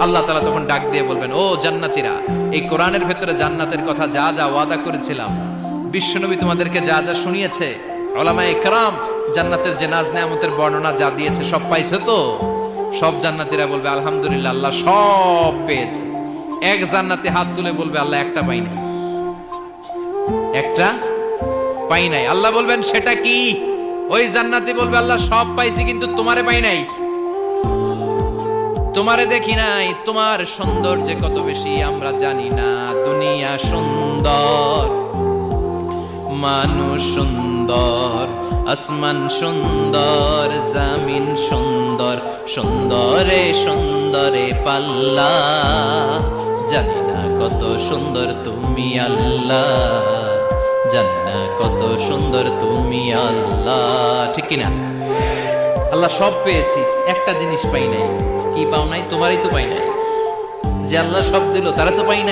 আল্লাহ তাআলা তখন ডাক দিয়ে বলবেন, ও জান্নাতীরা, এই কোরআনের ভেতরে জান্নাতের কথা যা যা ওয়াদা করেছিলাম, বিশ্বনবী তোমাদেরকে যা যা শুনিয়েছে, উলামায়ে কেরাম জান্নাতের যে নাজ নেয়ামতের বর্ণনা যা দিয়েছে সব পাইছো তো? সব জান্নাতীরা বলবে আলহামদুলিল্লাহ, আল্লাহ সব পেয়েছে। এক জান্নাতি হাত তুলে বলবে, আল্লাহ একটা পাই নাই, একটা পাই নাই। আল্লাহ বলবেন, সেটা কি? ওই জান্নাতি বলবে, আল্লাহ সব পাইছি কিন্তু তোমারে পাই নাই, তোমারে দেখি নাই, তোমার সৌন্দর্য কত বেশি আমরা জানি না। দুনিয়া সুন্দর, মানুষ সুন্দর, আসমান সুন্দর, জামিন সুন্দর, সুন্দরে সুন্দরে পাল্লা, জানি না কত সুন্দর তুমি আল্লাহ, জানি না কত সুন্দর তুমি আল্লাহ। ঠিক কিনা? আল্লাহ সব পেয়েছি, একটা জিনিস পাই নাই। কি পাও নাই? তোমারই তো পাই নাই। যে আল্লাহ সব দিল তারা তো পাই নাই।